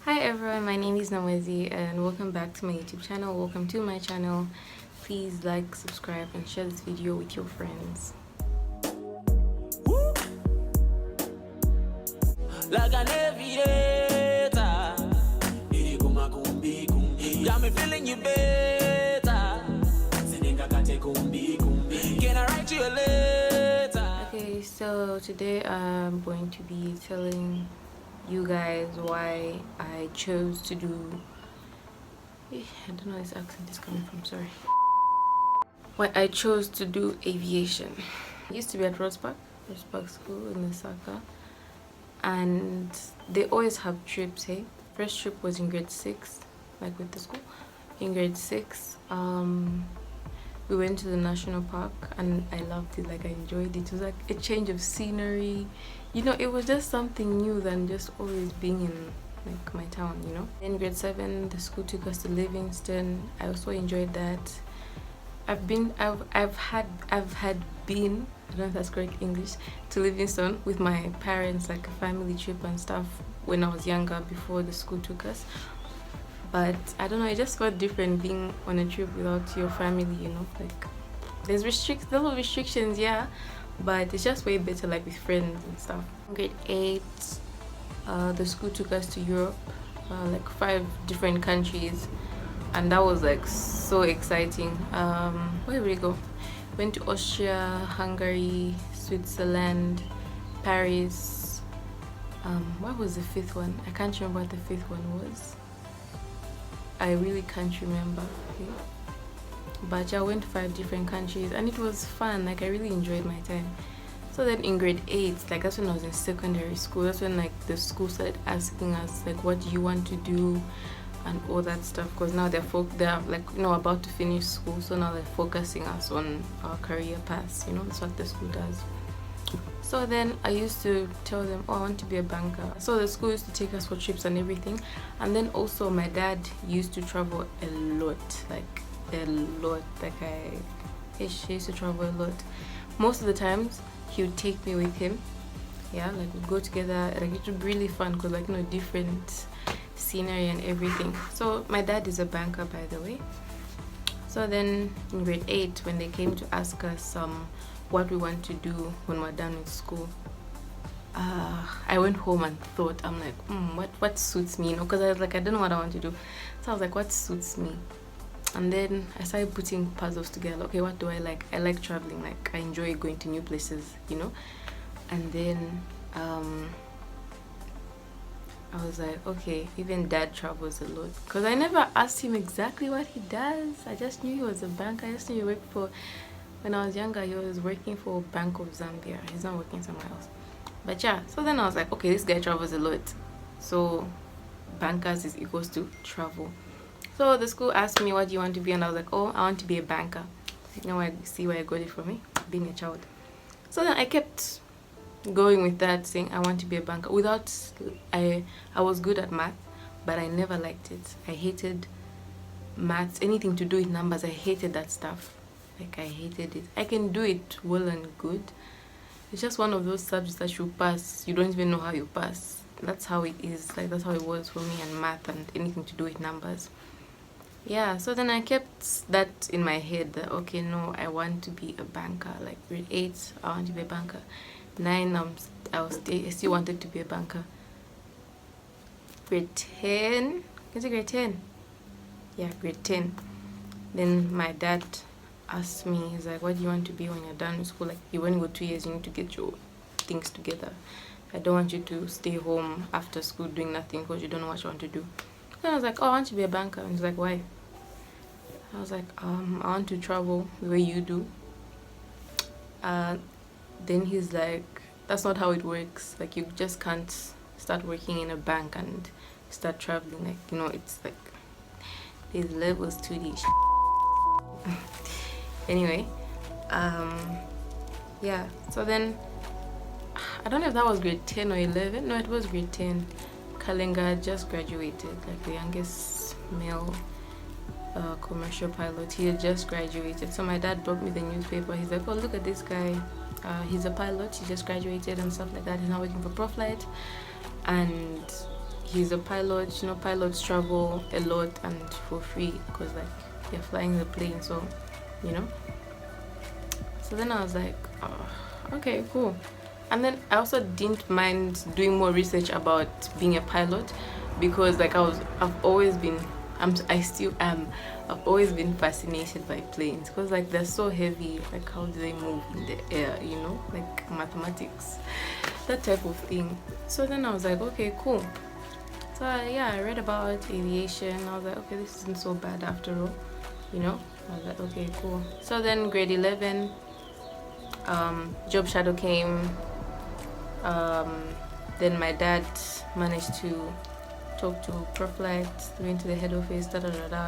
Hi everyone, my name is Namwezi and welcome back to my YouTube channel. Welcome to my channel. Please like, subscribe and share this video with your friends. Like an aviator, got me feeling you better. Can I write you a letter? Okay, so today I'm going to be telling you guys why I chose to do I don't know where this accent is coming from, sorry. Why I chose to do aviation. I used to be at Rosepark School in Osaka, and they always have trips. Hey, first trip was in grade 6, like with the school. In grade 6 we went to the national park and I loved it. Like, I enjoyed it. It was like a change of scenery, you know. It was just something new than just always being in like my town, you know. In grade 7 the school took us to Livingston. I also enjoyed that. I've had been, I don't know if that's correct English, to Livingston with my parents, like a family trip and stuff, when I was younger, before the school took us. But I don't know, it just felt different being on a trip without your family, you know. Like, there's little restrictions, yeah, but it's just way better like with friends and stuff. In grade 8 the school took us to Europe, like 5 different countries, and that was like so exciting. Where did we go? Went to Austria, Hungary, Switzerland, Paris. What was the 5th one? I can't remember what the 5th one was. I really can't remember. Okay? But I went to 5 different countries and it was fun. Like, I really enjoyed my time. So then in grade 8, like, that's when I was in secondary school. That's when like the school started asking us like, what do you want to do and all that stuff, because now they're like, you know, about to finish school, so now they're focusing us on our career paths, you know. That's what the school does. So then I used to tell them, oh, I want to be a banker. So the school used to take us for trips and everything. And then also my dad used to travel a lot. Like he used to travel a lot. Most of the times he would take me with him. Yeah, like we'd go together. Like, it would be really fun because, like, you know, different scenery and everything. So my dad is a banker, by the way. So then in grade 8, when they came to ask us what we want to do when we're done with school, I went home and thought, I'm like, what suits me, you know, because I was like, I don't know what I want to do. So I was like, what suits me? And then I started putting puzzles together. Okay, what do I like? I like traveling. Like, I enjoy going to new places, you know. And then I was like, okay, even dad travels a lot, because I never asked him exactly what he does. I just knew he was a banker. I just knew he worked for, when I was younger, he was working for Bank of Zambia. He's not working somewhere else. But yeah, so then I was like, okay, this guy travels a lot, so bankers is equals to travel. So the school asked me, what do you want to be? And I was like, oh, I want to be a banker. You know, I see where I got it from, me being a child. So then I kept going with that, saying I want to be a banker. I was good at math, but I never liked it. I hated maths, anything to do with numbers. I hated that stuff. Like, I hated it. I can do it well and good. It's just one of those subjects that you pass, you don't even know how you pass. That's how it is. Like, that's how it was for me, and math and anything to do with numbers. Yeah, so then I kept that in my head that, okay, no, I want to be a banker. Like, grade 8, I want to be a banker. 9, I still wanted to be a banker. Grade 10, is it grade 10? Yeah, grade 10. Then my dad asked me, he's like, what do you want to be when you're done with school? Like, you only go 2 years, you need to get your things together. I don't want you to stay home after school doing nothing because you don't know what you want to do. Then I was like, oh, I want to be a banker. And he's like, why? I was like, I want to travel the way you do. Then he's like, that's not how it works. Like, you just can't start working in a bank and start traveling. Like, you know, it's like there's levels to this. Anyway, yeah, so then I don't know if that was grade 10 or 11. No, it was grade 10. Kalenga just graduated, like the youngest male commercial pilot. He had just graduated. So my dad brought me the newspaper. He's like, oh, look at this guy. He's a pilot. He just graduated and stuff like that. He's now working for Proflight. And he's a pilot. You know, pilots travel a lot and for free because like they're flying the plane, so you know. So then I was like, oh, okay, cool. And then I also didn't mind doing more research about being a pilot because like I've always been, I still am, I've always been fascinated by planes because like they're so heavy. Like how do they move in the air? You know, like mathematics, that type of thing. So then I was like, okay, cool. So yeah, I read about aviation. I was like, okay, this isn't so bad after all. You know, I was like, okay, cool. So then grade 11, job shadow came. Then my dad managed to talk to Proflight, went to the head office,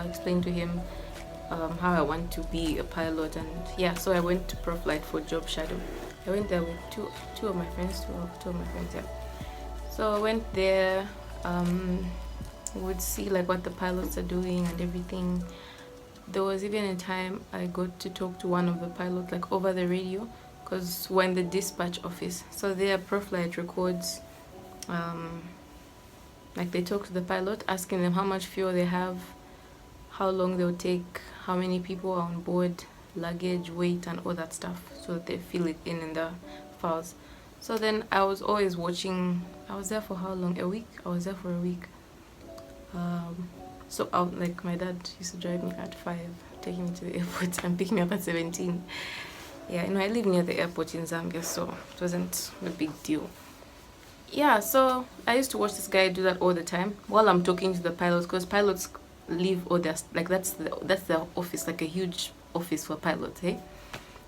explained to him how I want to be a pilot, and yeah, so I went to Proflight for job shadow. I went there with two of my friends, yeah. So I went there, would see like what the pilots are doing and everything. There was even a time I got to talk to one of the pilots like over the radio, because we're in the dispatch office, so their Proflight records, like they talk to the pilot, asking them how much fuel they have, how long they'll take, how many people are on board, luggage, weight, and all that stuff, so that they fill it in the files. So then I was always watching. I was there for how long? A week? I was there for a week. So like my dad used to drive me at 5, taking me to the airport and picking me up at 17. Yeah, you know, I live near the airport in Zambia, so it wasn't a big deal. Yeah, so I used to watch this guy do that all the time while I'm talking to the pilots, because pilots leave all their, like that's their office, like a huge office for pilots, hey?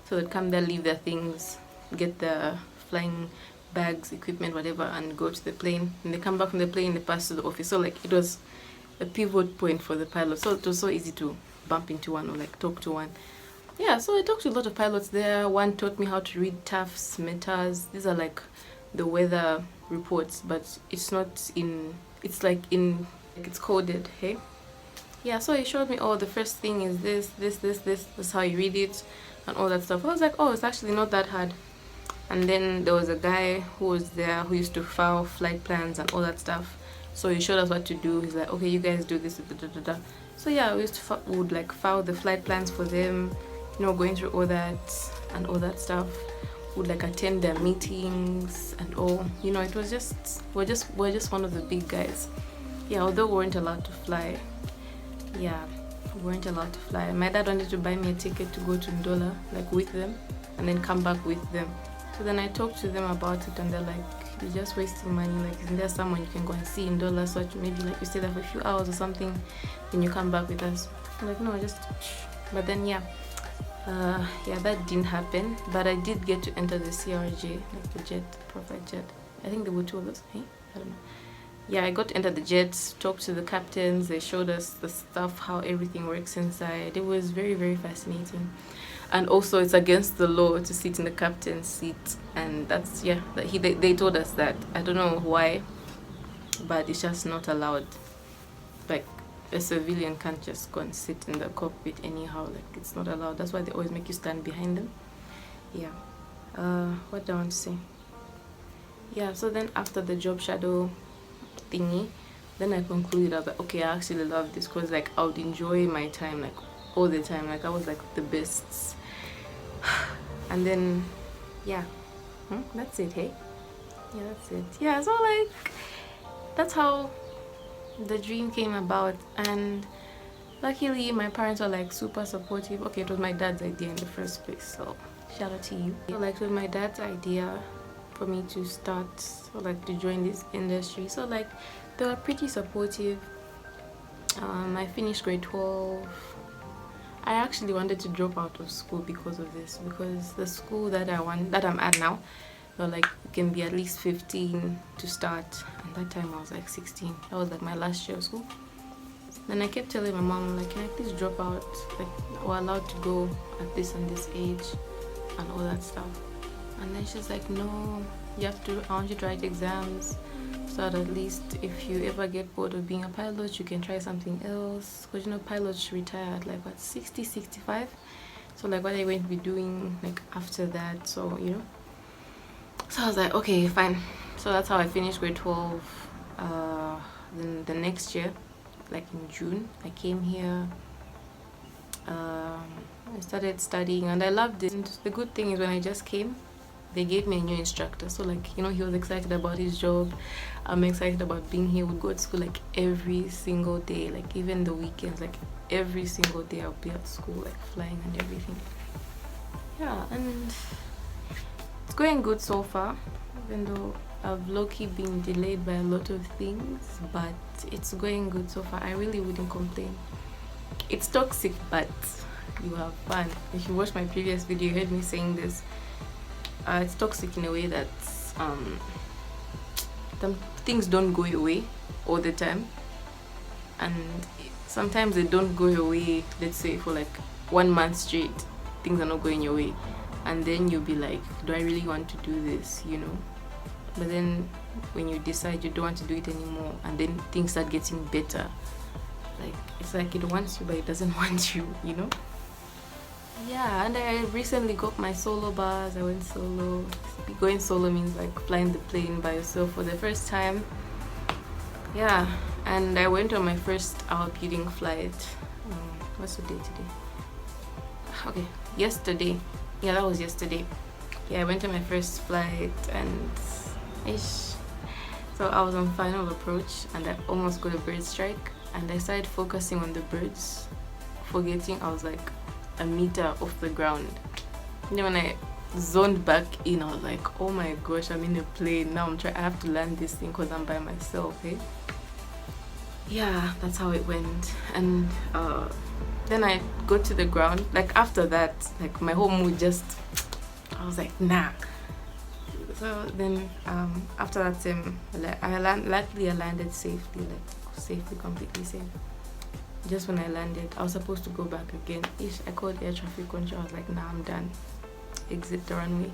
So they'd come there, leave their things, get their flying bags, equipment, whatever, and go to the plane. And they come back from the plane, they pass to the office. So like it was a pivot point for the pilot. So it was so easy to bump into one or like talk to one. Yeah, so I talked to a lot of pilots there. One taught me how to read TAFs, METAs. These are like the weather reports, but it's not in, it's like in, like it's coded, hey? Yeah, so he showed me, oh, the first thing is this is how you read it, and all that stuff. I was like, oh, it's actually not that hard. And then there was a guy who was there who used to file flight plans and all that stuff. So he showed us what to do. He's like, okay, you guys do this, da, da, da, da. So yeah, we used to would like file the flight plans for them, you know, going through all that and all that stuff. Would like attend their meetings and all. You know, it was just we're just one of the big guys. Yeah, although we weren't allowed to fly. Yeah, we weren't allowed to fly. My dad wanted to buy me a ticket to go to Ndola, like with them, and then come back with them. So then I talked to them about it, and they're like, you're just wasting money. Like, isn't there someone you can go and see in Ndola? So maybe like you stay there for a few hours or something, then you come back with us. I'm like, no, just. But then yeah, that didn't happen. But I did get to enter the CRJ, like the jet, private jet. I think there were 2 of us. Hey, I don't know. Yeah, I got to enter the jets, talk to the captains. They showed us the stuff, how everything works inside. It was very, very fascinating. And also, it's against the law to sit in the captain's seat. And that's, yeah, they told us that. I don't know why, but it's just not allowed. Like, a civilian can't just go and sit in the cockpit anyhow. Like, it's not allowed. That's why they always make you stand behind them. Yeah. What do I want to say? Yeah, so then after the job shadow thingy, then I concluded, I was like, okay, I actually love this, because like I would enjoy my time like all the time. Like I was like the best. And then yeah, that's it, hey? Yeah, that's it. Yeah, so like that's how the dream came about. And luckily my parents were like super supportive. Okay, it was my dad's idea in the first place, so shout out to you. So like it was my dad's idea for me to start, or like to join this industry. So like they were pretty supportive. I finished grade 12. I actually wanted to drop out of school because of this, because the school that I'm at now, they're like, you can be at least 15 to start, and that time I was like 16. That was like my last year of school. Then I kept telling my mom, like, can I please drop out? Like, we're allowed to go at this and this age and all that stuff. And then she's like, no, you have to, I want you to write exams, so that at least if you ever get bored of being a pilot, you can try something else. Because you know, pilots retire at like what, 60, 65. So like, what are you going to be doing like after that? So you know, so I was like, okay, fine. So that's how I finished grade 12. then the next year, like in June, I came here. I started studying and I loved it. And the good thing is when I just came, they gave me a new instructor. So like, you know, he was excited about his job. I'm excited about being here. We'd go to school like every single day, like even the weekends, like every single day I'll be at school, like flying and everything. Yeah, and it's going good so far, even though I've low-key been delayed by a lot of things, but it's going good so far. I really wouldn't complain. It's toxic, but you have fun. If you watched my previous video, you heard me saying this. It's toxic in a way that things don't go your way all the time, and sometimes they don't go your way. Let's say for like 1 month straight, things are not going your way, and then you'll be like, do I really want to do this, you know? But then when you decide you don't want to do it anymore, and then things start getting better, like it's like it wants you but it doesn't want you, you know? Yeah, and I recently got my solo bars. I went solo. Going solo means like flying the plane by yourself for the first time. Yeah, and I went on my first outputting flight. What's the day today? Okay, yesterday. Yeah, that was yesterday. Yeah, I went on my first flight and so I was on final approach and I almost got a bird strike, and I started focusing on the birds, forgetting I was like a meter off the ground. You know, when I zoned back in, I was like, oh my gosh, I'm in a plane now. I have to land this thing because I'm by myself, eh? Yeah, that's how it went. And then I got to the ground. Like after that, like my whole mood just, I was like, nah. So then after that, luckily I landed safely, completely safe. Just when I landed, I was supposed to go back again. I called air traffic control. I was like, nah, I'm done. Exit the runway.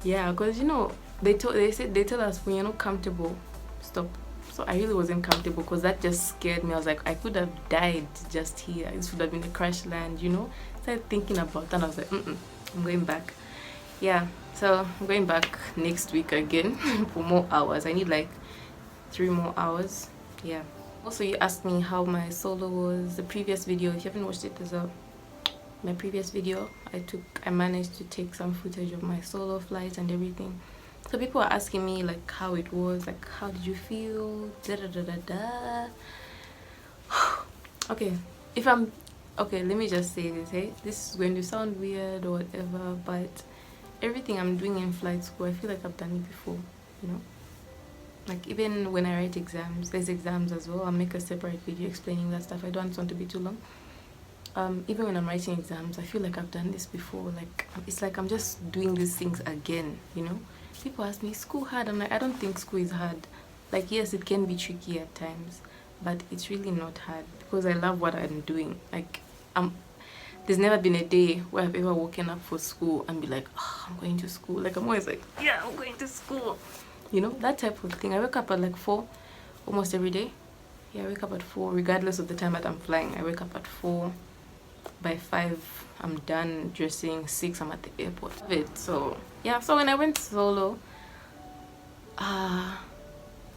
Yeah, because you know, they tell us when you're not comfortable, stop. So I really wasn't comfortable because that just scared me. I was like, I could have died just here. This would have been a crash land, you know? I started thinking about that and I was like, I'm going back. Yeah, so I'm going back next week again for more hours. I need like 3 more hours. Yeah. Also, you asked me how my solo was. The previous video, if you haven't watched it, there's my previous video. I managed to take some footage of my solo flight and everything. So people are asking me like how it was, like how did you feel? Okay, let me just say this, hey, this is going to sound weird or whatever, but everything I'm doing in flight school, I feel like I've done it before, you know? Like even when I write exams, there's exams as well. I'll make a separate video explaining that stuff. I don't want to be too long. Even when I'm writing exams, I feel like I've done this before. Like it's like I'm just doing these things again, you know? People ask me, is school hard? I'm like, I don't think school is hard. Like yes, it can be tricky at times, but it's really not hard because I love what I'm doing. Like there's never been a day where I've ever woken up for school and be like, oh, I'm going to school. Like I'm always like, yeah, I'm going to school. You know, that type of thing. I wake up at like 4 almost every day. Yeah, I wake up at 4 regardless of the time that I'm flying. I wake up at 4. By 5 I'm done dressing. 6 I'm at the airport. So yeah, so when I went solo,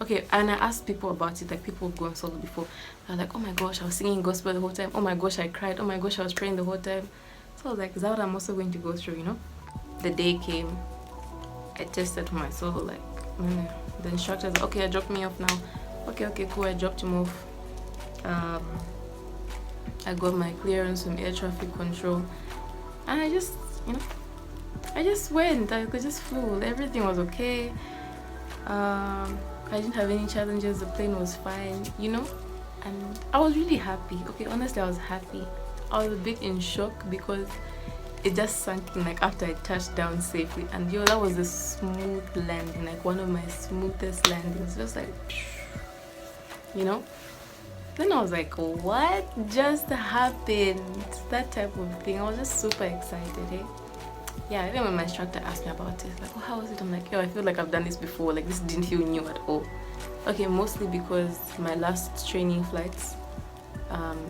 okay, and I asked people about it. Like people who've gone solo before. They're like, oh my gosh, I was singing gospel the whole time. Oh my gosh, I cried. Oh my gosh, I was praying the whole time. So I was like, is that what I'm also going to go through, you know? The day came, I tested for my solo, like the instructor said, okay, dropped me off now. Okay, cool. I dropped him off. I got my clearance from air traffic control, and I just, you know, I just went. I just flew. Everything was okay. I didn't have any challenges. The plane was fine, you know, and I was really happy. Okay, honestly, I was happy. I was a bit in shock because it just sank in like after I touched down safely, and yo, that was a smooth landing, like one of my smoothest landings, just like, you know. Then I was like, what just happened? That type of thing. I was just super excited, eh? Yeah, even when my instructor asked me about it, like, oh, how was it? I'm like, yo, I feel like I've done this before. Like, this didn't feel new at all. Okay, mostly because my last training flights,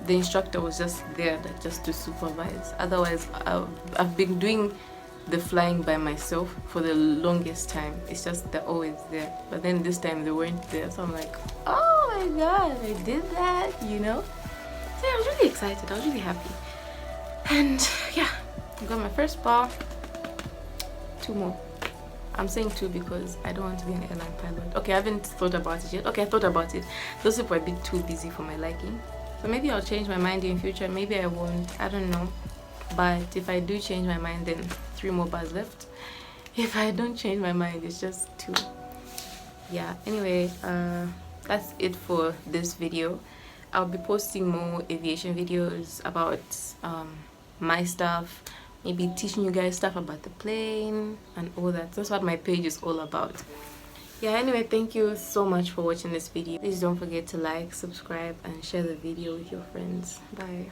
the instructor was just there just to supervise. Otherwise, I've been doing the flying by myself for the longest time. It's just they're always there, but then this time they weren't there, so I'm like, oh my god, I did that, you know. So yeah, I was really excited, I was really happy. And yeah, I got my first bar, 2 more. I'm saying 2 because I don't want to be an airline pilot. Okay, I haven't thought about it yet. Okay, I thought about it. Those people are a bit too busy for my liking, so maybe I'll change my mind in future, maybe I won't, I don't know. But if I do change my mind, then 3 more bars left. If I don't change my mind, it's just 2. Yeah, anyway, that's it for this video. I'll be posting more aviation videos about my stuff, maybe teaching you guys stuff about the plane and all that. That's what my page is all about. Yeah, anyway, thank you so much for watching this video. Please don't forget to like, subscribe, and share the video with your friends. Bye.